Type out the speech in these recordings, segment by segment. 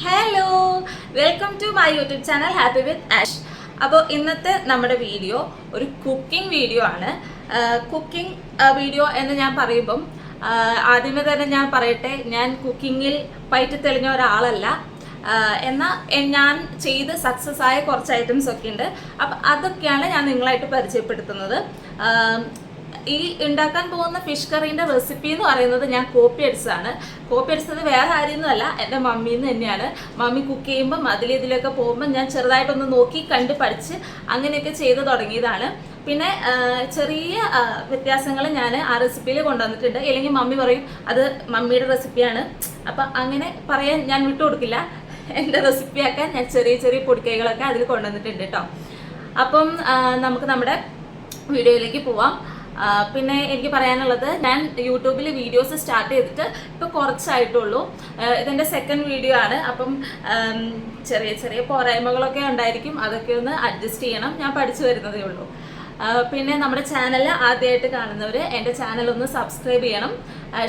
Hello, welcome to my YouTube channel happy with Ash. അപ്പോൾ ഇന്നത്തെ നമ്മുടെ വീഡിയോ ഒരു കുക്കിംഗ് വീഡിയോ ആണ്. കുക്കിംഗ് വീഡിയോ എന്ന് ഞാൻ പറയുമ്പം ആദ്യമേ തന്നെ ഞാൻ പറയട്ടെ, ഞാൻ കുക്കിങ്ങിൽ പയറ്റി തെളിഞ്ഞ ഒരാളല്ല. എന്നാൽ ഞാൻ ചെയ്ത് സക്സസ് ആയ കുറച്ച് ഐറ്റംസ് ഒക്കെ ഉണ്ട്. അപ്പം അതൊക്കെയാണ് ഞാൻ നിങ്ങളായിട്ട് പരിചയപ്പെടുത്തുന്നത്. ഈ ഉണ്ടാക്കാൻ പോകുന്ന ഫിഷ് കറീൻ്റെ റെസിപ്പി എന്ന് പറയുന്നത് ഞാൻ കോപ്പി അടിച്ചത് വേറെ ആരെയൊന്നുമല്ല, എൻ്റെ മമ്മിയിൽ നിന്ന് തന്നെയാണ്. മമ്മി കുക്ക് ചെയ്യുമ്പം ഇതിലൊക്കെ പോകുമ്പോൾ ഞാൻ ചെറുതായിട്ടൊന്ന് നോക്കി കണ്ട് പഠിച്ച് അങ്ങനെയൊക്കെ ചെയ്ത് തുടങ്ങിയതാണ്. പിന്നെ ചെറിയ വ്യത്യാസങ്ങൾ ഞാൻ ആ റെസിപ്പിയിൽ കൊണ്ടുവന്നിട്ടുണ്ട്. അല്ലെങ്കിൽ മമ്മി പറയും അത് മമ്മിയുടെ റെസിപ്പിയാണ്, അപ്പം അങ്ങനെ പറയാൻ ഞാൻ വിട്ടുകൊടുക്കില്ല. എൻ്റെ റെസിപ്പിയാക്കാൻ ഞാൻ ചെറിയ ചെറിയ പൊടിക്കൈകളൊക്കെ അതിൽ കൊണ്ടുവന്നിട്ടുണ്ട് കേട്ടോ. അപ്പം നമുക്ക് നമ്മുടെ വീഡിയോയിലേക്ക് പോവാം. പിന്നെ എനിക്ക് പറയാനുള്ളത്, ഞാൻ യൂട്യൂബിൽ വീഡിയോസ് സ്റ്റാർട്ട് ചെയ്തിട്ട് ഇപ്പോൾ കുറച്ചായിട്ടുള്ളൂ. ഇതെൻ്റെ സെക്കൻഡ് വീഡിയോ ആണ്. അപ്പം ചെറിയ ചെറിയ പോരായ്മകളൊക്കെ ഉണ്ടായിരിക്കും, അതൊക്കെ ഒന്ന് അഡ്ജസ്റ്റ് ചെയ്യണം. ഞാൻ പഠിച്ചു വരുന്നതേ ഉള്ളൂ. പിന്നെ നമ്മുടെ ചാനൽ ആദ്യമായിട്ട് കാണുന്നവർ എൻ്റെ ചാനൽ ഒന്ന് സബ്സ്ക്രൈബ് ചെയ്യണം,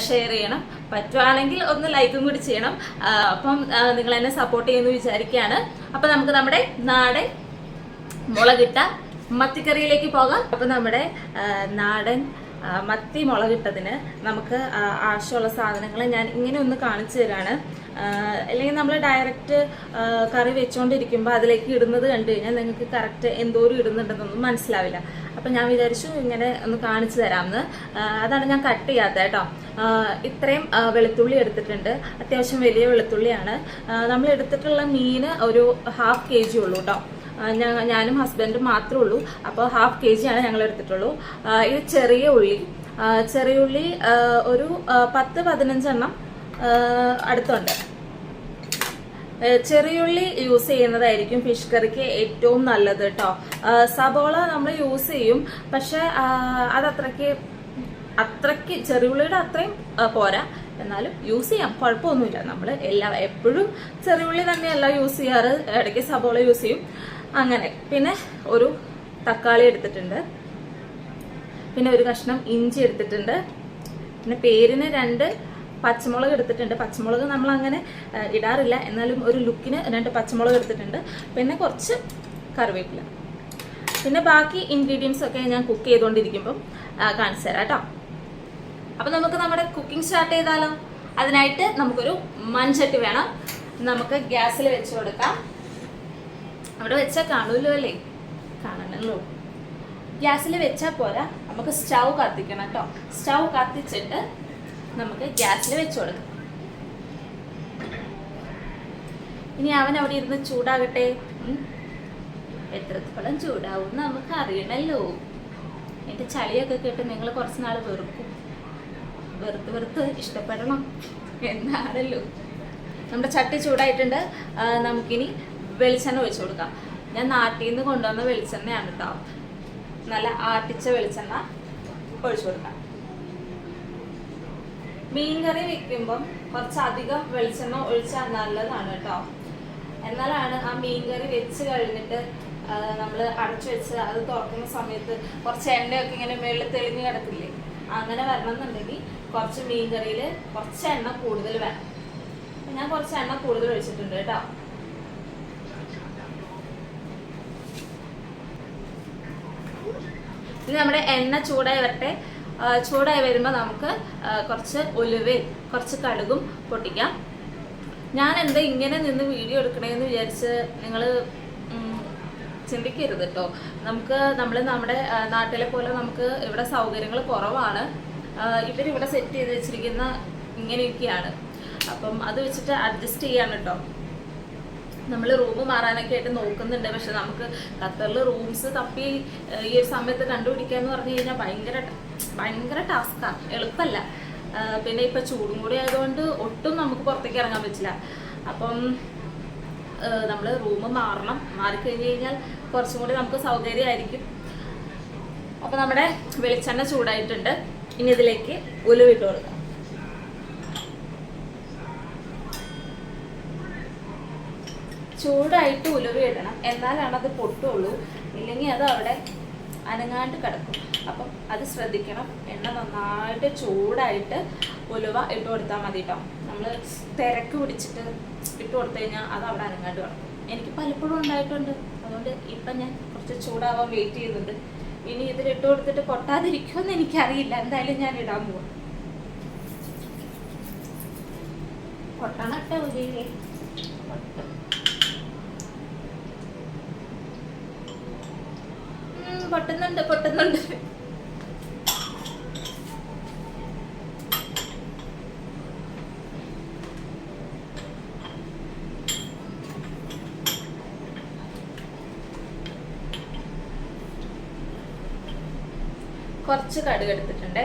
ഷെയർ ചെയ്യണം, പറ്റുവാണെങ്കിൽ ഒന്ന് ലൈക്കും കൂടി ചെയ്യണം. അപ്പം നിങ്ങൾ എന്നെ സപ്പോർട്ട് ചെയ്യുമെന്ന് വിചാരിക്കുകയാണ്. അപ്പം നമുക്ക് നമ്മുടെ നാടൻ മുളകിട്ട മത്തിക്കറിയിലേക്ക് പോകാം. അപ്പം നമ്മുടെ നാടൻ മത്തി മുളകിട്ടതിന് നമുക്ക് ആവശ്യമുള്ള സാധനങ്ങൾ ഞാൻ ഇങ്ങനെ ഒന്ന് കാണിച്ചു തരാണ്. അല്ലെങ്കിൽ നമ്മൾ ഡയറക്റ്റ് കറി വെച്ചുകൊണ്ടിരിക്കുമ്പോൾ അതിലേക്ക് ഇടുന്നത് കണ്ടു കഴിഞ്ഞാൽ നിങ്ങൾക്ക് കറക്റ്റ് എന്തോരം ഇടുന്നുണ്ടെന്നൊന്നും മനസ്സിലാവില്ല. അപ്പം ഞാൻ വിചാരിച്ചു ഇങ്ങനെ ഒന്ന് കാണിച്ചു തരാമെന്ന്. അതാണ് ഞാൻ കട്ട് ചെയ്യാത്ത കേട്ടോ. ഇത്രയും വെളുത്തുള്ളി എടുത്തിട്ടുണ്ട്, അത്യാവശ്യം വലിയ വെളുത്തുള്ളിയാണ്. നമ്മൾ എടുത്തിട്ടുള്ള മീൻ ഒരു 1/2 kg ഉള്ളൂ കേട്ടോ. ഞാനും ഹസ്ബൻഡും മാത്രമേ ഉള്ളൂ. അപ്പോൾ 1/2 kg ആണ് ഞങ്ങൾ എടുത്തിട്ടുള്ളൂ. ഇത് ചെറിയ ഉള്ളി ഒരു 10-15 എണ്ണം അടുത്തുണ്ട്. ചെറിയുള്ളി യൂസ് ചെയ്യുന്നതായിരിക്കും ഫിഷ് കറിക്ക് ഏറ്റവും നല്ലത് കേട്ടോ. സബോള നമ്മൾ യൂസ് ചെയ്യും, പക്ഷെ അത് അത്രയ്ക്ക് ചെറിയുള്ളിയുടെ അത്രയും പോരാ. എന്നാലും യൂസ് ചെയ്യാം, കുഴപ്പമൊന്നുമില്ല. നമ്മൾ എപ്പോഴും ചെറിയുള്ളി തന്നെയല്ല യൂസ് ചെയ്യാറ്, ഇടയ്ക്ക് സബോള യൂസ് ചെയ്യും അങ്ങനെ. പിന്നെ ഒരു തക്കാളി എടുത്തിട്ടുണ്ട്, പിന്നെ ഒരു കഷ്ണം ഇഞ്ചി എടുത്തിട്ടുണ്ട്, പിന്നെ പേരിന് 2 പച്ചമുളക് എടുത്തിട്ടുണ്ട്. പച്ചമുളക് നമ്മൾ അങ്ങനെ ഇടാറില്ല, എന്നാലും ഒരു ലുക്കിന് 2 പച്ചമുളക് എടുത്തിട്ടുണ്ട്. പിന്നെ കുറച്ച് കറിവേപ്പില. പിന്നെ ബാക്കി ഇൻഗ്രീഡിയൻസ് ഒക്കെ ഞാൻ കുക്ക് ചെയ്തുകൊണ്ടിരിക്കുമ്പം കാണിച്ചു തരാം കേട്ടോ. അപ്പം നമുക്ക് നമ്മുടെ കുക്കിംഗ് സ്റ്റാർട്ട് ചെയ്താലോ. അതിനായിട്ട് നമുക്കൊരു മൺചട്ടി വേണം. നമുക്ക് ഗ്യാസിൽ വെച്ച് കൊടുക്കാം. അവിടെ വെച്ചാൽ കാണുമല്ലോ അല്ലേ, കാണണല്ലോ. ഗ്യാസിൽ വെച്ചാൽ പോരാ, നമുക്ക് സ്റ്റൗ കത്തിക്കണം കേട്ടോ. സ്റ്റൗ കത്തിച്ചിട്ട് നമുക്ക് ഗ്യാസിൽ വെച്ച് കൊടുക്കാം. ഇനി അവൻ അവിടെ ഇരുന്ന് ചൂടാകട്ടെ. എത്രത്തോളം ചൂടാവും നമുക്ക് അറിയണല്ലോ. എൻ്റെ ചളിയൊക്കെ കേട്ട് നിങ്ങൾ കുറച്ച് നാൾ വെറുത്ത് ഇഷ്ടപ്പെടണം എന്നാണല്ലോ. നമ്മുടെ ചട്ടി ചൂടായിട്ടുണ്ട്. നമുക്കിനി വെളിച്ചെണ്ണ ഒഴിച്ചു കൊടുക്കാം. ഞാൻ നാട്ടിൽ നിന്ന് കൊണ്ടുവന്ന വെളിച്ചെണ്ണയാണ് കേട്ടോ. നല്ല ആട്ടിച്ച വെളിച്ചെണ്ണ ഒഴിച്ചു കൊടുക്കാം. മീൻ കറി വെക്കുമ്പം കുറച്ചധികം വെളിച്ചെണ്ണ ഒഴിച്ചാൽ നല്ലതാണ് കേട്ടോ. എന്നാലാണ് ആ മീൻ കറി വെച്ച് കഴിഞ്ഞിട്ട് നമ്മൾ അടച്ചു വെച്ച് അത് തുറക്കുന്ന സമയത്ത് കുറച്ച് എണ്ണയൊക്കെ ഇങ്ങനെ മേളിൽ തെളിഞ്ഞ് കിടക്കില്ലേ, അങ്ങനെ വരണം എന്നുണ്ടെങ്കിൽ കുറച്ച് മീൻ കറിയിൽ കുറച്ച് എണ്ണ കൂടുതൽ വേണം. ഞാൻ കുറച്ച് എണ്ണ കൂടുതൽ ഒഴിച്ചിട്ടുണ്ട് കേട്ടോ. ഇനി നമ്മുടെ എണ്ണ ചൂടായി വരട്ടെ. ചൂടായി വരുമ്പോൾ നമുക്ക് കുറച്ച് ഉലുവയും കുറച്ച് കടുകും പൊട്ടിക്കാം. ഞാൻ എന്താ ഇങ്ങനെ നിന്ന് വീഡിയോ എടുക്കണേന്ന് വിചാരിച്ച് നിങ്ങൾ ചിന്തിക്കരുത് കേട്ടോ. നമ്മുടെ നാട്ടിലെ പോലെ നമുക്ക് ഇവിടെ സൗകര്യങ്ങൾ കുറവാണ്. ഇവരിവിടെ സെറ്റ് ചെയ്ത് വെച്ചിരിക്കുന്ന ഇങ്ങനെയൊക്കെയാണ്. അപ്പം അത് വെച്ചിട്ട് അഡ്ജസ്റ്റ് ചെയ്യാണ് കേട്ടോ. നമ്മൾ റൂം മാറാനൊക്കെ ആയിട്ട് നോക്കുന്നുണ്ട്. പക്ഷെ നമുക്ക് ഖത്തറിൽ റൂംസ് തപ്പി ഈ ഒരു സമയത്ത് കണ്ടുപിടിക്കുക എന്ന് പറഞ്ഞു കഴിഞ്ഞാൽ ഭയങ്കര ടാസ്ക്കാണ്, എളുപ്പമല്ല. പിന്നെ ഇപ്പം ചൂടും കൂടി ആയതുകൊണ്ട് ഒട്ടും നമുക്ക് പുറത്തേക്ക് ഇറങ്ങാൻ പറ്റില്ല. അപ്പം നമ്മൾ റൂം മാറിക്കഴിഞ്ഞ് കഴിഞ്ഞാൽ കുറച്ചും കൂടി നമുക്ക് സൗകര്യമായിരിക്കും. അപ്പം നമ്മുടെ വെളിച്ചെണ്ണ ചൂടായിട്ടുണ്ട്. ഇനി ഇതിലേക്ക് ഉലുവിട്ട് കൊടുക്കാം. ചൂടായിട്ട് ഉലുവ ഇടണം, എന്നാലാണ് അത് പൊട്ടുള്ളൂ. ഇല്ലെങ്കിൽ അത് അവിടെ അനങ്ങാണ്ട് കിടക്കും. അപ്പം അത് ശ്രദ്ധിക്കണം. എണ്ണ നന്നായിട്ട് ചൂടായിട്ട് ഉലുവ ഇട്ട് കൊടുത്താൽ മതി കേട്ടോ. നമ്മൾ തിരക്ക് പിടിച്ചിട്ട് ഇട്ട് കൊടുത്തു കഴിഞ്ഞാൽ അത് അവിടെ അനങ്ങാണ്ട് കിടക്കും. എനിക്ക് പലപ്പോഴും ഉണ്ടായിട്ടുണ്ട്. അതുകൊണ്ട് ഇപ്പം ഞാൻ കുറച്ച് ചൂടാവാൻ വെയിറ്റ് ചെയ്യുന്നുണ്ട്. ഇനി ഇതിലിട്ട് കൊടുത്തിട്ട് പൊട്ടാതിരിക്കുമെന്ന് എനിക്കറിയില്ല. എന്തായാലും ഞാൻ ഇടാൻ പോവാം. പൊട്ടണട്ടെ ഉള്ളിലേ പൊട്ടുന്നുണ്ട് പൊട്ടുന്നുണ്ട്. കുറച്ച് കടുക് എടുത്തിട്ടുണ്ട്.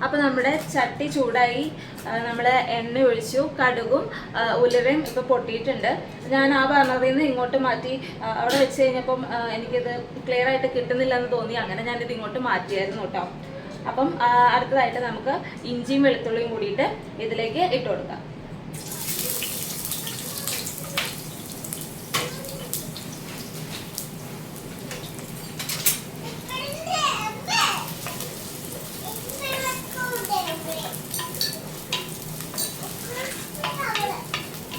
അപ്പോൾ നമ്മുടെ ചട്ടി ചൂടായി, നമ്മൾ എണ്ണ ഒഴിച്ചു, കടുകും ഉലുവയും ഇപ്പോൾ പൊട്ടിയിട്ടുണ്ട്. ഞാൻ ആ ബർണറിൽ നിന്ന് ഇങ്ങോട്ട് മാറ്റി അവിടെ വെച്ച് കഴിഞ്ഞപ്പം എനിക്കിത് ക്ലിയർ ആയിട്ട് കിട്ടുന്നില്ലെന്ന് തോന്നി. അങ്ങനെ ഞാനിത് ഇങ്ങോട്ട് മാറ്റിയായിരുന്നു കേട്ടോ. അപ്പം അടുത്തതായിട്ട് നമുക്ക് ഇഞ്ചിയും വെളുത്തുള്ളിയും കൂടിയിട്ട് ഇതിലേക്ക് ഇട്ട് കൊടുക്കാം.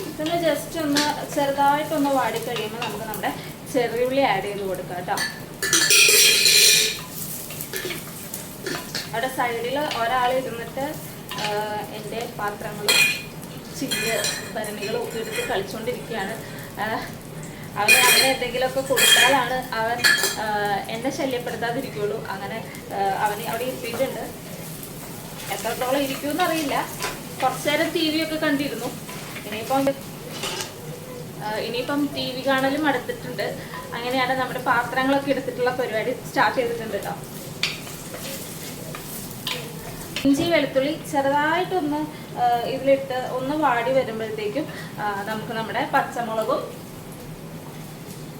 ഇതൊന്ന് ജസ്റ്റ് ഒന്ന് ചെറുതായിട്ടൊന്ന് വാടിക്കഴിയുമ്പോൾ നമുക്ക് നമ്മുടെ ചെറിയുള്ളി ആഡ് ചെയ്ത് കൊടുക്കാം കേട്ടോ. അവിടെ സൈഡിൽ ഒരാൾ ഇരുന്നിട്ട് എൻ്റെ പാത്രങ്ങളും ചില്ല് ഭരണികളും ഒക്കെ എടുത്ത് കളിച്ചുകൊണ്ടിരിക്കുകയാണ്. അവന് എന്തെങ്കിലുമൊക്കെ കൊടുത്താലാണ് അവൻ എന്നെ ശല്യപ്പെടുത്താതിരിക്കുള്ളൂ. അങ്ങനെ അവന് അവിടെ ഇരുത്തിയിട്ടുണ്ട്. എത്രത്തോളം ഇരിക്കുമെന്ന് അറിയില്ല. കുറച്ചു നേരം ടി വി ഒക്കെ കണ്ടിരുന്നു. ഇനിയിപ്പം ടി വി കാണലും അടുത്തിട്ടുണ്ട്. അങ്ങനെയാണ് നമ്മുടെ പാത്രങ്ങളൊക്കെ എടുത്തിട്ടുള്ള പരിപാടി സ്റ്റാർട്ട് ചെയ്തിട്ടുണ്ട് കേട്ടോ. ഇഞ്ചി വെളുത്തുള്ളി ചെറുതായിട്ടൊന്ന് ഇതിലിട്ട് ഒന്ന് വാടി വരുമ്പോഴത്തേക്കും നമുക്ക് നമ്മുടെ പച്ചമുളകും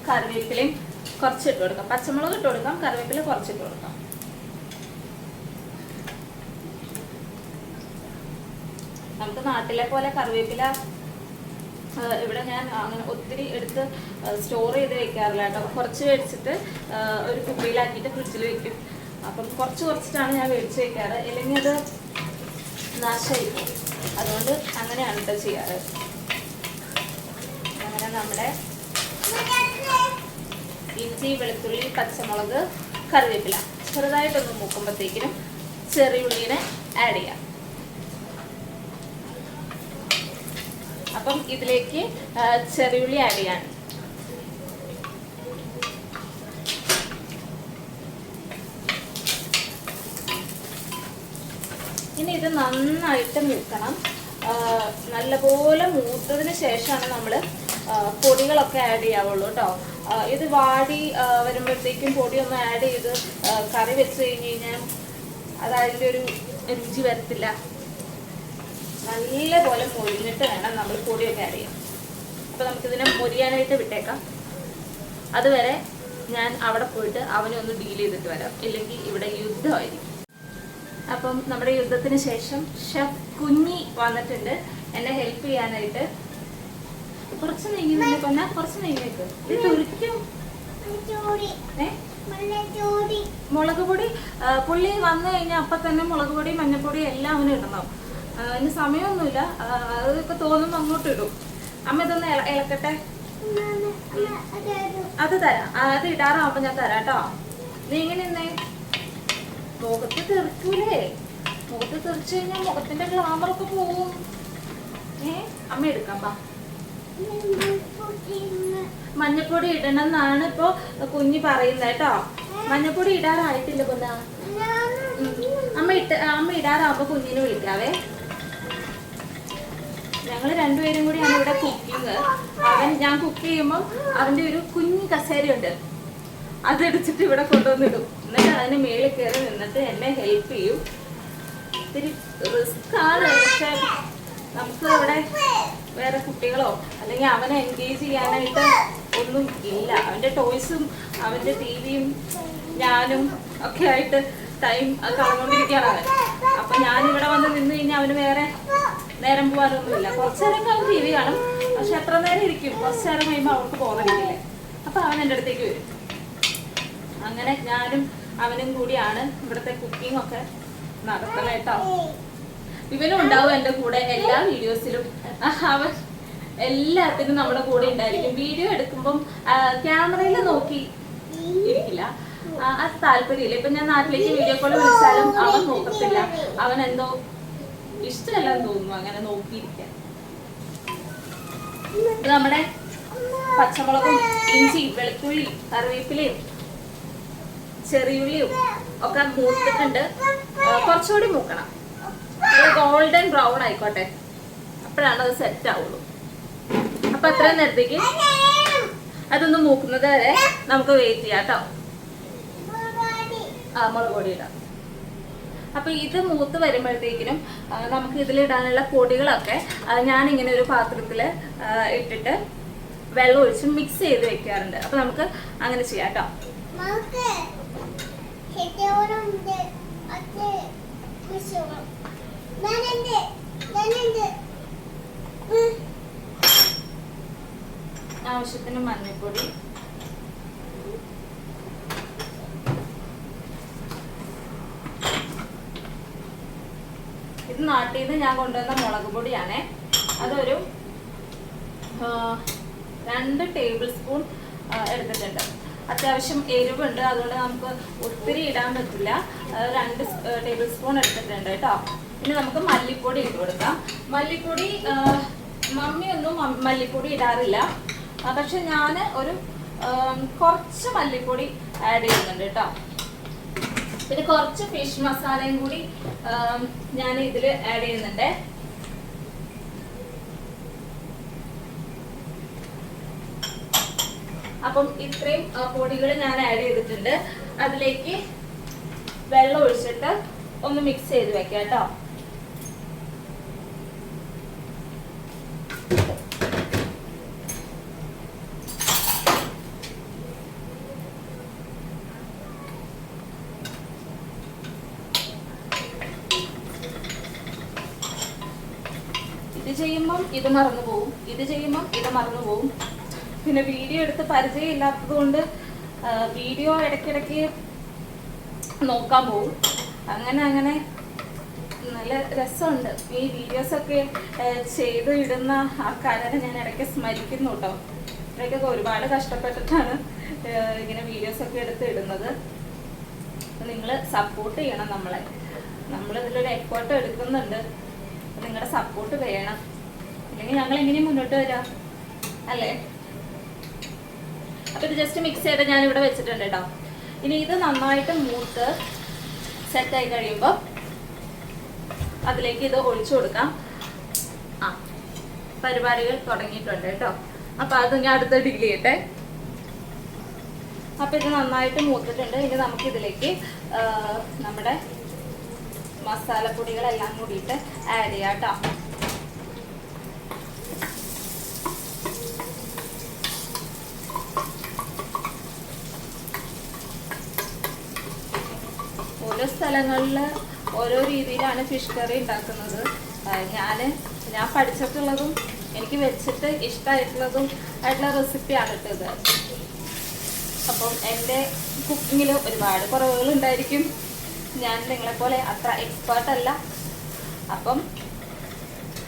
കറിവേപ്പിലയും കുറച്ചിട്ട് കൊടുക്കാം. പച്ചമുളക് ഇട്ട് കൊടുക്കാം, കറിവേപ്പില കുറച്ചിട്ട് കൊടുക്കാം. നമുക്ക് നാട്ടിലെ പോലെ കറിവേപ്പില ഇവിടെ ഞാൻ അങ്ങനെ ഒത്തിരി എടുത്ത് സ്റ്റോർ ചെയ്ത് വെക്കാറില്ല കേട്ടോ. കുറച്ച് മേടിച്ചിട്ട് ഒരു കുപ്പിയിലാക്കിയിട്ട് ഫ്രിഡ്ജിൽ വെക്കും. അപ്പം കുറച്ചിട്ടാണ് ഞാൻ മേടിച്ച് വെക്കാറ്. ഇല്ലെങ്കിൽ അത് നാശമായിരിക്കും. അതുകൊണ്ട് അങ്ങനെയാണ് കേട്ടോ ചെയ്യാറ്. അങ്ങനെ നമ്മുടെ ഇഞ്ചി വെളുത്തുള്ളി പച്ചമുളക് കറിവേപ്പില ചെറുതായിട്ടൊന്ന് മൂക്കുമ്പോഴത്തേക്കിനും ചെറിയുള്ളിനെ ആഡ് ചെയ്യാം. അപ്പം ഇതിലേക്ക് ചെറിയുള്ളി ആഡ് ചെയ്യാണ്. ഇനി ഇത് നന്നായിട്ട് മൂക്കണം. നല്ലപോലെ മൂത്തതിന് ശേഷമാണ് നമ്മൾ പൊടികളൊക്കെ ആഡ് ചെയ്യാവുള്ളൂ കേട്ടോ. ഇത് വാടി വരുമ്പോഴത്തേക്കും പൊടിയൊന്നും ആഡ് ചെയ്ത് കറി വെച്ച് കഴിഞ്ഞ് കഴിഞ്ഞാൽ അത് അതിൻ്റെ ഒരു രുചി വരത്തില്ല. നല്ലപോലെ മൊരിഞ്ഞിട്ട് വേണം നമ്മൾ പൊടിയൊക്കെ ആഡ് ചെയ്യാം. അപ്പോൾ നമുക്കിതിനെ മൊരിയാനായിട്ട് വിട്ടേക്കാം. അതുവരെ ഞാൻ അവിടെ പോയിട്ട് അവനെ ഒന്ന് ഡീൽ ചെയ്തിട്ട് വരാം. ഇല്ലെങ്കിൽ ഇവിടെ യുദ്ധമായിരിക്കും. അപ്പം നമ്മുടെ യുദ്ധത്തിന് ശേഷം ഷെഫ് കുഞ്ഞി വന്നിട്ടുണ്ട് എന്നെ ഹെൽപ്പ് ചെയ്യാനായിട്ട്. കുറച്ച് നെയ്യ് തന്നെ കൊന്നാൽ കുറച്ച് നെയ്യ് വെക്കും. ഇത് തുറിക്കും. മുളക് പൊടി പുള്ളി വന്നു കഴിഞ്ഞാൽ അപ്പം തന്നെ മുളക് പൊടി മഞ്ഞൾപ്പൊടി എല്ലാം അവന് ഇടണം. അതിന് സമയമൊന്നുമില്ല. അതൊക്കെ തോന്നുമ്പോൾ അങ്ങോട്ട് ഇടും. അമ്മ ഇതൊന്ന് ഇളക്കട്ടെ. അത് തരാം. അത് ഇടാറാവുമ്പോൾ ഞാൻ തരാം കേട്ടോ. നീ ഇങ്ങനെ നിന്നേ. മുഖത്ത് തെറിക്കൂലേ? മുഖത്ത് തെറിച്ചു കഴിഞ്ഞാൽ മുഖത്തിന്റെ ഗ്ലാമറൊക്കെ പോവും. അമ്മ എടുക്കാം. മഞ്ഞപ്പൊടി ഇടണം എന്നാണ് ഇപ്പൊ കുഞ്ഞി പറയുന്നത് കേട്ടോ. മഞ്ഞപ്പൊടി ഇടാറായിട്ടില്ല പൊന്നാ. അമ്മ ഇടാറാവുമ്പോ കുഞ്ഞിനെ വിളിക്കാവേ. ഞങ്ങൾ രണ്ടുപേരും കൂടിയാണ് ഇവിടെ കുക്കിങ്. ഞാൻ കുക്ക് ചെയ്യുമ്പോൾ അവന്റെ ഒരു കുഞ്ഞു കസേരയുണ്ട്. അതെടുത്തിട്ട് ഇവിടെ കൊണ്ടുവന്നിടും. എന്നിട്ട് അതിന് മേളിൽ കയറി നിന്നിട്ട് എന്നെ ഹെൽപ്പ് ചെയ്യും. ഇത്തിരി റിസ്ക് ആണ്. പക്ഷെ നമുക്ക് ഇവിടെ വേറെ കുട്ടികളോ അല്ലെങ്കിൽ അവനെ എൻഗേജ് ചെയ്യാനായിട്ട് ഒന്നും ഇല്ല. അവന്റെ ടോയ്സും അവന്റെ ടിവിയും ഞാനും ഒക്കെ ആയിട്ട് ടൈം കളഞ്ഞുകൊണ്ടിരിക്കുകയാണ് അവൻ. അപ്പൊ ഞാനിവിടെ വന്ന് നിന്ന് കഴിഞ്ഞാൽ അവന് വേറെ നേരം പോകാനൊന്നുമില്ല. കുറച്ചു നേരം അവൻ ടി വി കാണും. പക്ഷെ എത്ര നേരം ഇരിക്കും? കുറച്ചു നേരം കഴിയുമ്പോൾ അവർക്ക് ബോറടിക്കില്ലേ. അപ്പൊ അവൻ എൻ്റെ അടുത്തേക്ക് വരും. അങ്ങനെ ഞാനും അവനും കൂടിയാണ് ഇവിടുത്തെ കുക്കിംഗ് ഒക്കെ നടത്തണം കേട്ടോ. ഇവനും ഉണ്ടാവും എൻ്റെ കൂടെ എല്ലാ വീഡിയോസിലും. അവൻ എല്ലാത്തിനും നമ്മുടെ കൂടെ ഉണ്ടായിരിക്കും. വീഡിയോ എടുക്കുമ്പം ക്യാമറയിൽ നോക്കി ഇരിക്കില്ല, അത് താല്പര്യമില്ല. ഇപ്പൊ ഞാൻ നാട്ടിലേക്ക് വീഡിയോ കോൾ വിളിച്ചാലും അവൻ നോക്കത്തില്ല. അവൻ എന്തോ ഇഷ്ടമല്ലെന്ന് തോന്നുന്നു അങ്ങനെ നോക്കിയിരിക്കാൻ. ഇത് നമ്മുടെ പച്ചമുളകും ഇഞ്ചിയും വെളുത്തുള്ളിയും കറിവേപ്പിലയും ചെറിയുള്ളിയും ഒക്കെ മൂത്തിട്ടുണ്ട്. കുറച്ചുകൂടി മൂക്കണം, ഗോൾഡൻ ബ്രൗൺ ആയിക്കോട്ടെ, അപ്പോഴാണ് അത് സെറ്റ് ആവുള്ളൂ. അപ്പൊ അത്രയും നേരത്തേക്ക് അതൊന്ന് മൂക്കുന്നത് വരെ നമുക്ക് വെയിറ്റ് ചെയ്യാം കേട്ടോ. മുളക് പൊടി ഇടാം. അപ്പൊ ഇത് മൂത്ത് വരുമ്പോഴത്തേക്കിനും നമുക്ക് ഇതിലിടാനുള്ള പൊടികളൊക്കെ ഞാനിങ്ങനെ ഒരു പാത്രത്തിൽ ഇട്ടിട്ട് വെള്ളം ഒഴിച്ച് മിക്സ് ചെയ്ത് വെക്കാറുണ്ട്. അപ്പൊ നമുക്ക് അങ്ങനെ ചെയ്യാം കേട്ടോ. ആവശ്യത്തിന് മഞ്ഞൾപ്പൊടി, ഇത് നാട്ടിൽ നിന്ന് ഞാൻ കൊണ്ടുവന്ന മുളക് പൊടിയാണേ. അതൊരു 2 ടേബിൾ സ്പൂൺ എടുത്തിട്ടുണ്ട്. അത്യാവശ്യം എരിവുണ്ട്, അതുകൊണ്ട് നമുക്ക് ഒത്തിരി ഇടാൻ പറ്റില്ല. 2 ടേബിൾ സ്പൂൺ എടുത്തിട്ടുണ്ട് കേട്ടോ. ഇനി നമുക്ക് മല്ലിപ്പൊടി ഇട്ട് കൊടുക്കാം. മല്ലിപ്പൊടി മമ്മിയൊന്നും മല്ലിപ്പൊടി ഇടാറില്ല, പക്ഷെ ഞാൻ ഒരു കുറച്ച് മല്ലിപ്പൊടി ആഡ് ചെയ്യുന്നുണ്ട് കേട്ടോ. പിന്നെ കുറച്ച് ഫിഷ് മസാലയും കൂടി ഞാൻ ഇതിൽ ആഡ് ചെയ്യുന്നുണ്ട്. അപ്പം ഇത്രയും പൊടികൾ ഞാൻ ആഡ് ചെയ്തിട്ടുണ്ട്. അതിലേക്ക് വെള്ളം ഒഴിച്ചിട്ട് ഒന്ന് മിക്സ് ചെയ്ത് വെക്കാം കേട്ടോ. ഇത് ചെയ്യുമ്പം ഇത് മറന്നു പോവും, ഇത് ചെയ്യുമ്പം ഇത് മറന്നു പോവും. പിന്നെ വീഡിയോ എടുത്ത് പരിചയമില്ലാത്തത് കൊണ്ട് വീഡിയോ ഇടയ്ക്കിടയ്ക്ക് നോക്കാൻ പോവും. അങ്ങനെ അങ്ങനെ നല്ല രസമുണ്ട്. ഈ വീഡിയോസൊക്കെ ചെയ്ത് ഇടുന്ന ആൾക്കാരെ ഞാൻ ഇടയ്ക്ക് സ്മരിക്കുന്നു കേട്ടോ. ഇടയ്ക്കൊക്കെ ഒരുപാട് കഷ്ടപ്പെട്ടിട്ടാണ് ഇങ്ങനെ വീഡിയോസൊക്കെ എടുത്ത് ഇടുന്നത്. നിങ്ങൾ സപ്പോർട്ട് ചെയ്യണം നമ്മളെ. നമ്മളിതിലൊരു എഫേർട്ട് എടുക്കുന്നുണ്ട്, നിങ്ങളുടെ സപ്പോർട്ട് വേണം. അല്ലെങ്കിൽ ഞങ്ങൾ എങ്ങനെയും മുന്നോട്ട് വരാം അല്ലേ? അപ്പൊ ഇത് ജസ്റ്റ് മിക്സ് ചെയ്ത് ഞാൻ ഇവിടെ വെച്ചിട്ടുണ്ട് കേട്ടോ. ഇനി ഇത് നന്നായിട്ട് മൂത്ത് സെറ്റായി കഴിയുമ്പോൾ അതിലേക്ക് ഇത് ഒഴിച്ചു കൊടുക്കാം. പരിപാടികൾ തുടങ്ങിയിട്ടുണ്ട് കേട്ടോ. അപ്പൊ അത് ഞാൻ അടുത്ത് ഡിഗ്രി ചെയ്യട്ടെ. അപ്പൊ ഇത് നന്നായിട്ട് മൂത്തിട്ടുണ്ട്. ഇനി നമുക്കിതിലേക്ക് നമ്മുടെ മസാലപ്പൊടികളെല്ലാം കൂടിയിട്ട് ആഡ് ചെയ്യാം കേട്ടോ. ഓരോ സ്ഥലങ്ങളിൽ ഓരോ രീതിയിലാണ് ഫിഷ് കറി ഉണ്ടാക്കുന്നത്. ഞാൻ പഠിച്ചിട്ടുള്ളതും എനിക്ക് വെച്ചിട്ട് ഇഷ്ടമായിട്ടുള്ളതും ആയിട്ടുള്ള റെസിപ്പിയാണ് ഇട്ടത്. അപ്പം എൻ്റെ കുക്കിങ്ങിൽ ഒരുപാട് കുറവുകൾ ഉണ്ടായിരിക്കും. ഞാൻ നിങ്ങളെപ്പോലെ അത്ര എക്സ്പേർട്ട് അല്ല. അപ്പം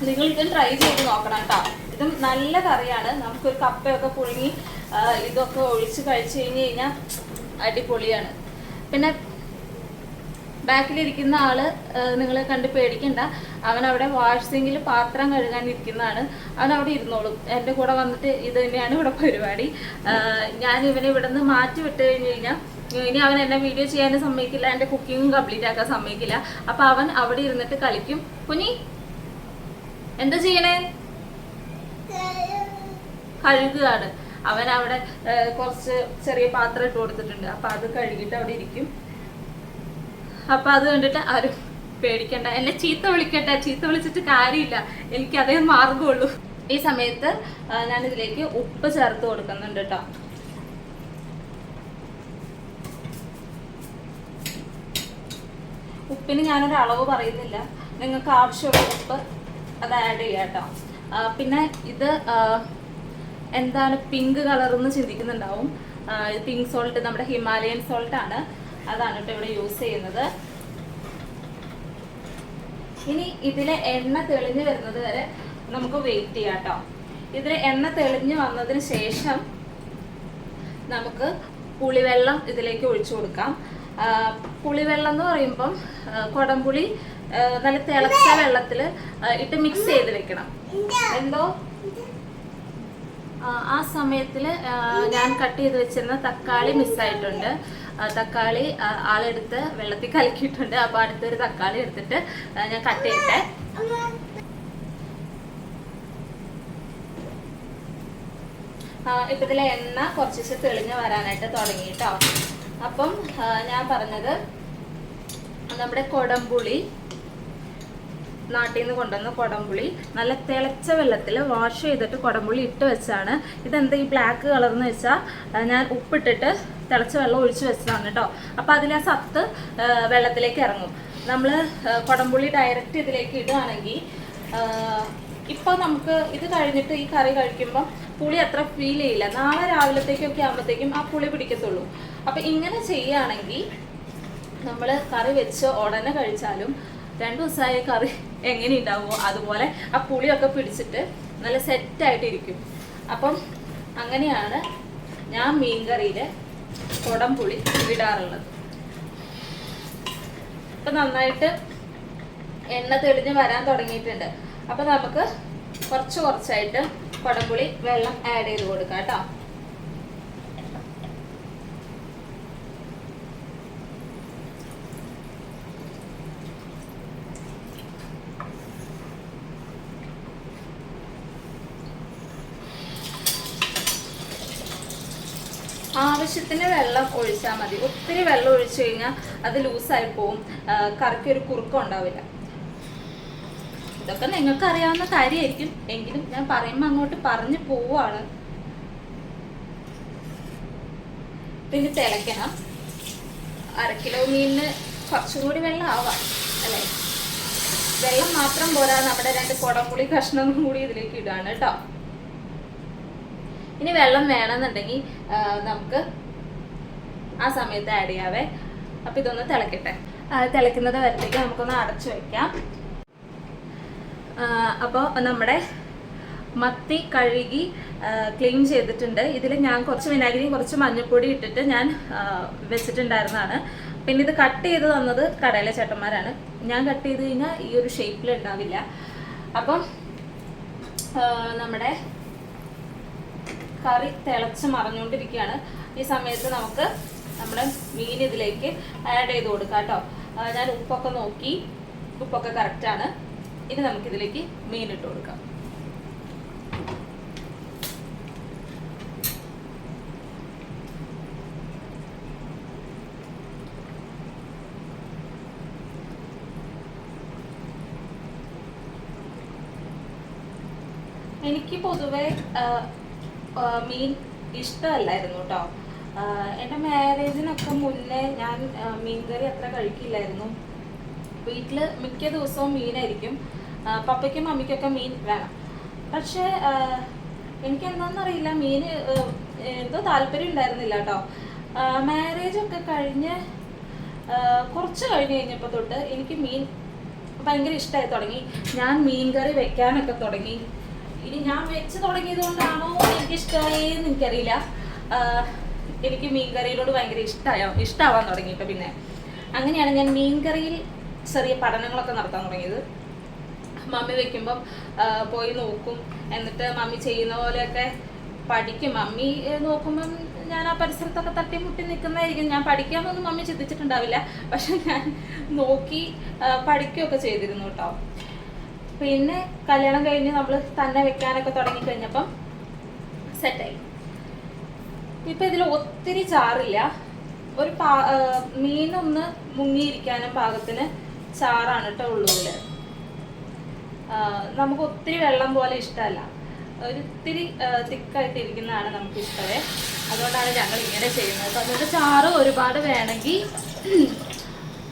നിങ്ങൾ ഇതും ട്രൈ ചെയ്ത് നോക്കണം കേട്ടോ. ഇതും നല്ല കറിയാണ്. നമുക്കൊരു കപ്പയൊക്കെ പുഴുങ്ങി ഇതൊക്കെ ഒഴിച്ച് കഴിച്ചു കഴിഞ്ഞാൽ അടിപൊളിയാണ്. പിന്നെ ബാക്കിലിരിക്കുന്ന ആള് നിങ്ങൾ കണ്ട് പേടിക്കണ്ട. അവനവിടെ വാഷ് സിങ്കിൽ പാത്രം കഴുകാൻ ഇരിക്കുന്നതാണ്. അവനവിടെ ഇരുന്നോളും. എൻ്റെ കൂടെ വന്നിട്ട് ഇത് തന്നെയാണ് ഇവിടെ പരിപാടി. ഞാൻ ഇവനെ ഇവിടെ നിന്ന് മാറ്റി വിട്ട് കഴിഞ്ഞ് കഴിഞ്ഞാൽ ഇനി അവൻ എന്നെ വീഡിയോ ചെയ്യാനും സമ്മതിക്കില്ല, എൻ്റെ കുക്കിങ്ങും കംപ്ലീറ്റ് ആക്കാൻ സമ്മതിക്കില്ല. അപ്പൊ അവൻ അവിടെ ഇരുന്നിട്ട് കളിക്കും. കുഞ്ഞി എന്താ ചെയ്യണേ? കഴുകുകയാണ്. അവൻ അവിടെ കുറച്ച് ചെറിയ പാത്രം ഇട്ട് കൊടുത്തിട്ടുണ്ട്. അപ്പൊ അത് കഴുകിയിട്ട് അവിടെ ഇരിക്കും. അപ്പൊ അത് കണ്ടിട്ട് ആരും പേടിക്കണ്ട, എന്നെ ചീത്ത വിളിക്കണ്ട. ചീത്ത വിളിച്ചിട്ട് കാര്യമില്ല, എനിക്ക് അതേ മാർഗമുള്ളൂ. ഈ സമയത്ത് ഞാൻ ഇതിലേക്ക് ഉപ്പ് ചേർത്ത് കൊടുക്കുന്നുണ്ട് കേട്ടോ. ഉപ്പിന് ഞാനൊരു അളവ് പറയുന്നില്ല, നിങ്ങൾക്ക് ആവശ്യമുള്ള ഉപ്പ് അത് ആഡ് ചെയ്യാം കേട്ടോ. പിന്നെ ഇത് എന്താണ് പിങ്ക് കളർ എന്ന് ചിന്തിക്കുന്നുണ്ടാവും. പിങ്ക് സോൾട്ട് നമ്മുടെ ഹിമാലയൻ സോൾട്ടാണ്, അതാണ് കേട്ടോ ഇവിടെ യൂസ് ചെയ്യുന്നത്. ഇനി ഇതിലെ എണ്ണ തെളിഞ്ഞു വരുന്നത് വരെ നമുക്ക് വെയിറ്റ് ചെയ്യാം കേട്ടോ. ഇതിൽ എണ്ണ തെളിഞ്ഞു വന്നതിന് ശേഷം നമുക്ക് പുളിവെള്ളം ഇതിലേക്ക് ഒഴിച്ചു കൊടുക്കാം. പുളിവെള്ളം എന്ന് പറയുമ്പം കുടംപുളി നല്ല തിളച്ച വെള്ളത്തിൽ ഇട്ട് മിക്സ് ചെയ്ത് വെക്കണം. എന്തോ ആ സമയത്തിൽ ഞാൻ കട്ട് ചെയ്ത് വെച്ചിരുന്ന തക്കാളി മിസ്സായിട്ടുണ്ട്. തക്കാളി ആളെടുത്ത് വെള്ളത്തിൽ കലക്കിയിട്ടുണ്ട്. അപ്പോൾ അടുത്തൊരു തക്കാളി എടുത്തിട്ട് ഞാൻ കട്ട് ചെയ്യട്ടെ. ഇപ്പം ഇതിലെ എണ്ണ കുറച്ച് തെളിഞ്ഞ് വരാനായിട്ട് തുടങ്ങി കേട്ടോ. അപ്പം ഞാൻ പറഞ്ഞത് നമ്മുടെ കൊടംപുളി, നാട്ടിൽ നിന്ന് കൊണ്ടുവന്ന കൊടംപുളി നല്ല തിളച്ച വെള്ളത്തിൽ വാഷ് ചെയ്തിട്ട് കൊടംപുളി ഇട്ട് വെച്ചാണ്. ഇതെന്താ ഈ ബ്ലാക്ക് കളർന്ന് വെച്ചാൽ ഞാൻ ഉപ്പിട്ടിട്ട് തിളച്ച വെള്ളം ഒഴിച്ച് വെച്ചതാണ് കേട്ടോ. അപ്പോൾ അതിലെ ആ സത്ത് വെള്ളത്തിലേക്ക് ഇറങ്ങും. നമ്മൾ കൊടംപുളി ഡയറക്റ്റ് ഇതിലേക്ക് ഇടുകയാണെങ്കിൽ ഇപ്പോൾ നമുക്ക് ഇത് കഴിഞ്ഞിട്ട് ഈ കറി കഴിക്കുമ്പം പുളി അത്ര ഫീൽ ചെയ്യില്ല. നാളെ രാവിലത്തേക്കൊക്കെ ആകുമ്പോഴത്തേക്കും ആ പുളി പിടിക്കത്തുള്ളൂ. അപ്പം ഇങ്ങനെ ചെയ്യുകയാണെങ്കിൽ നമ്മൾ കറി വെച്ച് ഉടനെ കഴിച്ചാലും 2 ദിവസമായ കറി എങ്ങനെ ഉണ്ടാവുമോ അതുപോലെ ആ പുളിയൊക്കെ പിടിച്ചിട്ട് നല്ല സെറ്റായിട്ടിരിക്കും. അപ്പം അങ്ങനെയാണ് ഞാൻ മീൻകറിയിൽ കുടംപുളി ഇടാറുള്ളത്. ഇപ്പം നന്നായിട്ട് എണ്ണ തെളിഞ്ഞ് വരാൻ തുടങ്ങിയിട്ടുണ്ട്. അപ്പം നമുക്ക് കുറച്ചായിട്ട് കുടംപുളി വെള്ളം ആഡ് ചെയ്ത് കൊടുക്കാം കേട്ടോ. ആവശ്യത്തിന് വെള്ളം ഒഴിച്ചാൽ മതി. ഒത്തിരി വെള്ളം ഒഴിച്ചു കഴിഞ്ഞാൽ അത് ലൂസായി പോവും, കറിക്കൊരു കുറുക്കം ഉണ്ടാവില്ല. ഇതൊക്കെ നിങ്ങൾക്ക് അറിയാവുന്ന കാര്യമായിരിക്കും, എങ്കിലും ഞാൻ പറയുമ്പോൾ അങ്ങോട്ട് പറഞ്ഞു പോവാണ്. പിന്നെ തിളയ്ക്കണം. 1/2 കിലോ മീനിന് കുറച്ചും കൂടി വെള്ളം ആവാം അല്ലേ? വെള്ളം മാത്രം പോരാ, നമ്മുടെ 2 കുടംപുളി കഷ്ണം കൂടി ഇതിലേക്ക് ഇടാണ് കേട്ടോ. ഇനി വെള്ളം വേണമെന്നുണ്ടെങ്കിൽ നമുക്ക് ആ സമയത്ത് ആഡ് ചെയ്യാവേ. അപ്പം ഇതൊന്ന് തിളക്കട്ടെ. തിളയ്ക്കുന്നത് വരത്തേക്ക് നമുക്കൊന്ന് അടച്ചു വയ്ക്കാം. അപ്പോൾ നമ്മുടെ മത്തി കഴുകി ക്ലീൻ ചെയ്തിട്ടുണ്ട്. ഇതിൽ ഞാൻ കുറച്ച് വിനാഗിരിയും കുറച്ച് മഞ്ഞൾപ്പൊടി ഇട്ടിട്ട് ഞാൻ വെച്ചിട്ടുണ്ടായിരുന്നതാണ്. പിന്നെ ഇത് കട്ട് ചെയ്ത് തന്നത് കടയിലെ ചേട്ടന്മാരാണ്. ഞാൻ കട്ട് ചെയ്ത് കഴിഞ്ഞാൽ ഈ ഒരു ഷേപ്പിൽ ഉണ്ടാവില്ല. അപ്പം നമ്മുടെ കറി തിളച്ച് മറിഞ്ഞുകൊണ്ടിരിക്കുകയാണ്. ഈ സമയത്ത് നമുക്ക് നമ്മുടെ മീൻ ഇതിലേക്ക് ആഡ് ചെയ്ത് കൊടുക്കാം കേട്ടോ. ഞാൻ ഉപ്പൊക്കെ നോക്കി, ഉപ്പൊക്കെ കറക്റ്റാണ്. ഇനി നമുക്കിതിലേക്ക് മീൻ ഇട്ട് കൊടുക്കാം. എനിക്ക് പൊതുവെ മീൻ ഇഷ്ടമല്ലായിരുന്നു കേട്ടോ. എൻ്റെ മാരേജിനൊക്കെ മുന്നേ ഞാൻ മീൻകറി അത്ര കഴിക്കില്ലായിരുന്നു. വീട്ടിൽ മിക്ക ദിവസവും മീനായിരിക്കും. പപ്പയ്ക്കും മമ്മിക്കൊക്കെ മീൻ വേണം. പക്ഷേ എനിക്കെന്താണെന്നറിയില്ല, മീൻ എന്തോ താല്പര്യം ഉണ്ടായിരുന്നില്ല കേട്ടോ. മാരേജൊക്കെ കഴിഞ്ഞ് കുറച്ച് കഴിഞ്ഞപ്പോൾ തൊട്ട് എനിക്ക് മീൻ ഭയങ്കര ഇഷ്ടമായി തുടങ്ങി. ഞാൻ മീൻ കറി വെക്കാനൊക്കെ തുടങ്ങി. ഇനി ഞാൻ വെച്ച് തുടങ്ങിയത് കൊണ്ടാണോ എനിക്കിഷ്ടമായെന്ന് എനിക്കറിയില്ല. എനിക്ക് മീൻകറിയിലോട് ഭയങ്കര ഇഷ്ടമാവാൻ തുടങ്ങിയിട്ട് പിന്നെ അങ്ങനെയാണ് ഞാൻ മീൻകറിയിൽ ചെറിയ പഠനങ്ങളൊക്കെ നടത്താൻ തുടങ്ങിയത്. മമ്മി വെക്കുമ്പം പോയി നോക്കും, എന്നിട്ട് മമ്മി ചെയ്യുന്ന പോലെയൊക്കെ പഠിക്കും. മമ്മി നോക്കുമ്പം ഞാൻ ആ പരിസരത്തൊക്കെ തട്ടിമുട്ടി നിൽക്കുന്നതായിരിക്കും. ഞാൻ പഠിക്കാമെന്നൊന്നും മമ്മി ചിന്തിച്ചിട്ടുണ്ടാവില്ല, പക്ഷെ ഞാൻ നോക്കി പഠിക്കുകയൊക്കെ ചെയ്തിരുന്നു കേട്ടോ. പിന്നെ കല്യാണം കഴിഞ്ഞ് നമ്മൾ തന്നെ വെക്കാനൊക്കെ തുടങ്ങിക്കഴിഞ്ഞപ്പം സെറ്റായി. ഇപ്പം ഇതിൽ ഒത്തിരി ചാറില്ല. ഒരു മീനൊന്ന് മുങ്ങിയിരിക്കാനും പാകത്തിന് ചാറാണ് കേട്ടോ ഉള്ളതിൽ. നമുക്ക് ഒത്തിരി വെള്ളം പോലെ ഇഷ്ടമല്ല, ഒരിത്തിരി തിക്കായിട്ടിരിക്കുന്നതാണ് നമുക്ക് ഇഷ്ടമേ. അതുകൊണ്ടാണ് ഞങ്ങൾ ഇങ്ങനെ ചെയ്യുന്നത്. അതുകൊണ്ട് ചാറ് ഒരുപാട് വേണമെങ്കിൽ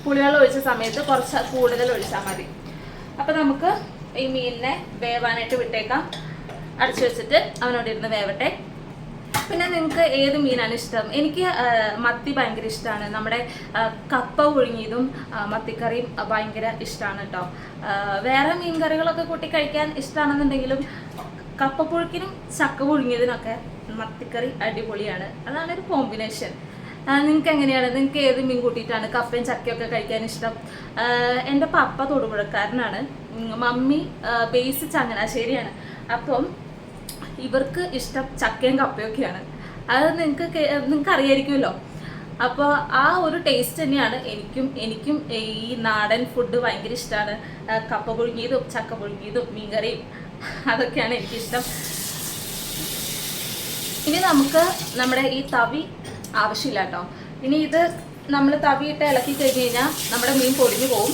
പുളിവെള്ളം ഒഴിച്ച സമയത്ത് കുറച്ച് കൂടുതൽ ഒഴിച്ചാൽ മതി. അപ്പം നമുക്ക് ഈ മീനിനെ വേവാനായിട്ട് വിട്ടേക്കാം. അടച്ചു വെച്ചിട്ട് അവനോട് ഇരുന്ന് വേവട്ടെ. പിന്നെ നിങ്ങൾക്ക് ഏത് മീനാണ് ഇഷ്ടം? എനിക്ക് മത്തി ഭയങ്കര ഇഷ്ടമാണ്. നമ്മുടെ കപ്പ പുഴുങ്ങിയതും മത്തിക്കറിയും ഭയങ്കര ഇഷ്ടമാണ് കേട്ടോ. വേറെ മീൻ കറികളൊക്കെ കൂട്ടി കഴിക്കാൻ ഇഷ്ടമാണെന്നുണ്ടെങ്കിലും കപ്പപ്പുഴുക്കിനും ചക്ക പുഴുങ്ങിയതിനൊക്കെ മത്തിക്കറി അടിപൊളിയാണ്. അതാണ് ഒരു കോമ്പിനേഷൻ. നിങ്ങൾക്ക് എങ്ങനെയാണ്? നിങ്ങൾക്ക് ഏത് മീൻ കൂട്ടിയിട്ടാണ് കപ്പയും ചക്കയൊക്കെ കഴിക്കാൻ ഇഷ്ടം? എൻ്റെ പപ്പ തൊടുപുഴക്കാരനാണ്, മമ്മി ബേസ് ചങ്ങനാശ്ശേരിയാണ്. അപ്പം ഇവർക്ക് ഇഷ്ടം ചക്കയും കപ്പയൊക്കെയാണ്. അത് നിങ്ങൾക്ക് അറിയായിരിക്കുമല്ലോ. അപ്പോൾ ആ ഒരു ടേസ്റ്റ് തന്നെയാണ് എനിക്കും ഈ നാടൻ ഫുഡ് ഭയങ്കര ഇഷ്ടമാണ്. കപ്പ പുഴുങ്ങിയതും ചക്ക പുഴുങ്ങിയതും മീൻകറിയും അതൊക്കെയാണ് എനിക്കിഷ്ടം. ഇനി നമുക്ക് നമ്മുടെ ഈ തവി ആവശ്യമില്ല കേട്ടോ. ഇനി ഇത് നമ്മൾ തവിയിട്ട് ഇളക്കി കഴിഞ്ഞ് കഴിഞ്ഞാൽ നമ്മുടെ മീൻ പൊടിഞ്ഞു പോകും.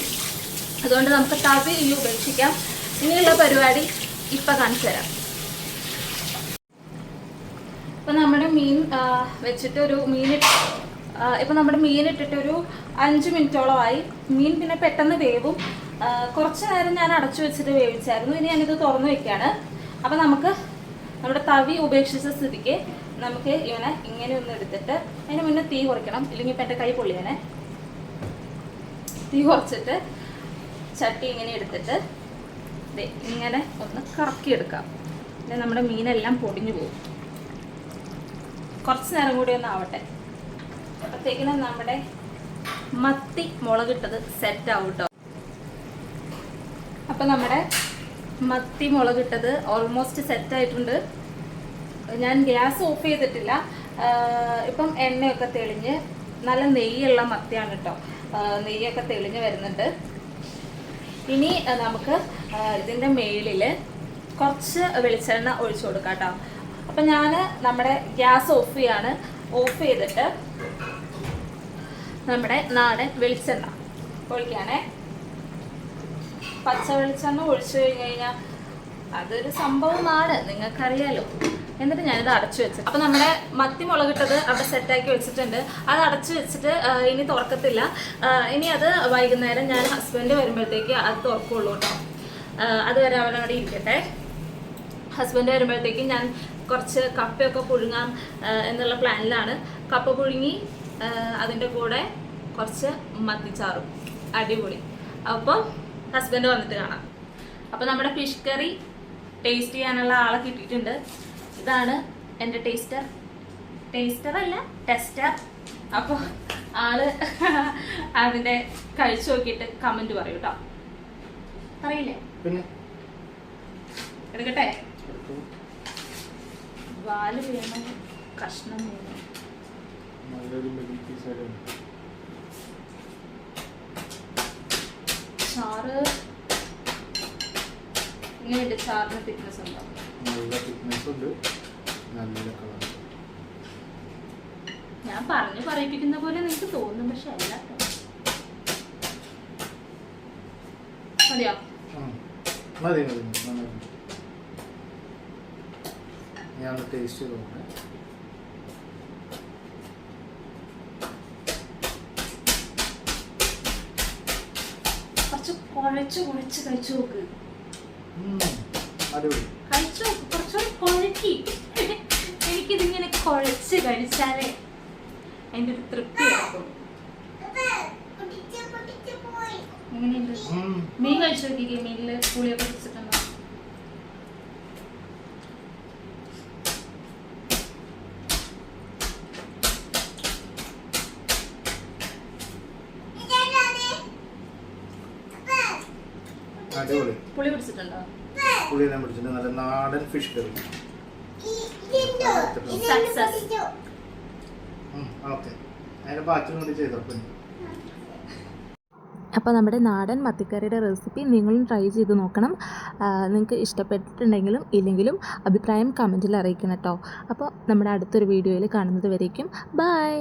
അതുകൊണ്ട് നമുക്ക് തവി ഇനി ഉപേക്ഷിക്കാം. ഇനിയുള്ള പരിപാടി ഇപ്പം കാണിച്ചു തരാം. ഇപ്പം നമ്മുടെ മീൻ വെച്ചിട്ട് ഇപ്പം നമ്മുടെ മീൻ ഇട്ടിട്ട് ഒരു 5 മിനിറ്റോളമായി. മീൻ പിന്നെ പെട്ടെന്ന് വേവും. കുറച്ച് നേരം ഞാൻ അടച്ചു വെച്ചിട്ട് വേവിച്ചായിരുന്നു. ഇനി ഞാനിത് തുറന്നു വെക്കുകയാണ്. അപ്പം നമുക്ക് നമ്മുടെ തവി ഉപേക്ഷിച്ച സ്ഥിതിക്ക് നമുക്ക് ഇങ്ങനെ ഒന്ന് എടുത്തിട്ട് അതിന് മുന്നേ തീ കുറയ്ക്കണം, ഇല്ലെങ്കിൽ ഇപ്പം എൻ്റെ കൈ പൊള്ളിയാനെ. തീ കുറച്ചിട്ട് ചട്ടി ഇങ്ങനെ എടുത്തിട്ട് ഇങ്ങനെ ഒന്ന് കറക്കിയെടുക്കാം. പിന്നെ നമ്മുടെ മീനെല്ലാം പൊടിഞ്ഞു പോകും. കുറച്ച് നേരം കൂടി ഒന്ന് ആവട്ടെ. അപ്പോഴത്തേക്കിനും നമ്മുടെ മത്തി മുളകിട്ടത് സെറ്റ് ആവും കേട്ടോ. അപ്പം നമ്മുടെ മത്തി മുളകിട്ടത് ഓൾമോസ്റ്റ് സെറ്റ് ആയിട്ടുണ്ട്. ഞാൻ ഗ്യാസ് ഓഫ് ചെയ്തിട്ടില്ല. ഇപ്പം എണ്ണയൊക്കെ തെളിഞ്ഞ് നല്ല നെയ്യുള്ള മത്തിയാണ് കേട്ടോ. നെയ്യൊക്കെ തെളിഞ്ഞ് വരുന്നുണ്ട്. ഇനി നമുക്ക് ഇതിൻ്റെ മേളിൽ കുറച്ച് വെളിച്ചെണ്ണ ഒഴിച്ചു കൊടുക്കാം കേട്ടോ. അപ്പം ഞാൻ നമ്മുടെ ഗ്യാസ് ഓഫ് ചെയ്യാണ്. ഓഫ് ചെയ്തിട്ട് നമ്മുടെ നാടൻ വെളിച്ചെണ്ണ ഒഴിക്കുകയാണേ. പച്ച വെളിച്ചെണ്ണ ഒഴിച്ചു കഴിഞ്ഞ് കഴിഞ്ഞാൽ അതൊരു സംഭവമാണ്, നിങ്ങൾക്കറിയാലോ. എന്നിട്ട് ഞാനിത് അടച്ചു വെച്ചു. അപ്പം നമ്മുടെ മത്തി മുളകിട്ടത് അവിടെ സെറ്റാക്കി വെച്ചിട്ടുണ്ട്. അത് അടച്ചു വെച്ചിട്ട് ഇനി തുറക്കത്തില്ല. ഇനി അത് വൈകുന്നേരം ഞാൻ ഹസ്ബൻഡ് വരുമ്പോഴത്തേക്ക് അത് തുറക്കുള്ളൂ കേട്ടോ. അതുവരെ അവനവിടെ ഇരിക്കട്ടെ. ഹസ്ബൻഡ് വരുമ്പോഴത്തേക്കും ഞാൻ കുറച്ച് കപ്പയൊക്കെ പുഴുങ്ങാം എന്നുള്ള പ്ലാനിലാണ്. കപ്പ പുഴുങ്ങി അതിൻ്റെ കൂടെ കുറച്ച് മത്തിച്ചാറും, അടിപൊളി. അപ്പോൾ ഹസ്ബൻഡ് വന്നിട്ട് കാണാം. അപ്പോൾ നമ്മുടെ ഫിഷ് കറി ടേസ്റ്റ് ചെയ്യാനുള്ള ആളെ കിട്ടിയിട്ടുണ്ട്. ഇതാണ് എൻ്റെ ടേസ്റ്ററല്ല ടെസ്റ്റർ. അപ്പോൾ ആള് അതിൻ്റെ കഴിച്ചു നോക്കിയിട്ട് കമൻറ്റ് പറയൂ കേട്ടോ. പറയില്ലേ? എടുക്കട്ടെ? വാല് വേണം, കഷ്ണം വേണം. ചാറ് ഇങ്ങനെയുണ്ട്. ചാറിന് തിക്നെസ് ഉണ്ടോ? നല്ല തിക്നെസ് ഉണ്ട്, നല്ല കളർ. ഞാൻ പറയിപ്പിക്കുന്ന പോലെ നിങ്ങൾക്ക് തോന്നും, പക്ഷെ അല്ല. മതിയോ? മതി. ഞാൻ ടേസ്റ്റ് ചെയ്ത് നോക്കാം. കുറച്ച് കുഴച്ച് കഴിച്ചു നോക്ക്. കഴിച്ചു നോക്ക്, കുറച്ചുകൂടി കുഴക്കി. എനിക്കിതിങ്ങനെ കുഴച്ച് കഴിച്ചാലേ അതിൻ്റെ ഒരു തൃപ്തി കിടക്കും. എങ്ങനെയുണ്ട്? മീൻ കഴിച്ചു നോക്കിക്കേ. മീനില് പുളിയൊക്കെ പിടിച്ചിട്ടുണ്ടോ? അടിപൊളി. പുളി പിടിച്ചിട്ടുണ്ടോ? പുളിയെല്ലാം പിടിച്ചിട്ടുണ്ട്. നല്ല നാടൻ ഫിഷ് കറി. ഓക്കെ, അതിന്റെ ബാക്കി കൂടി ചെയ്തോ. അപ്പോൾ നമ്മുടെ നാടൻ മത്തിക്കറിയുടെ റെസിപ്പി നിങ്ങളും ട്രൈ ചെയ്ത് നോക്കണം. നിങ്ങൾക്ക് ഇഷ്ടപ്പെട്ടിട്ടുണ്ടെങ്കിലും ഇല്ലെങ്കിലും അഭിപ്രായം കമൻറ്റിൽ അറിയിക്കണം കേട്ടോ. അപ്പോൾ നമ്മുടെ അടുത്തൊരു വീഡിയോയിൽ കാണുന്നത് വരേക്കും ബൈ.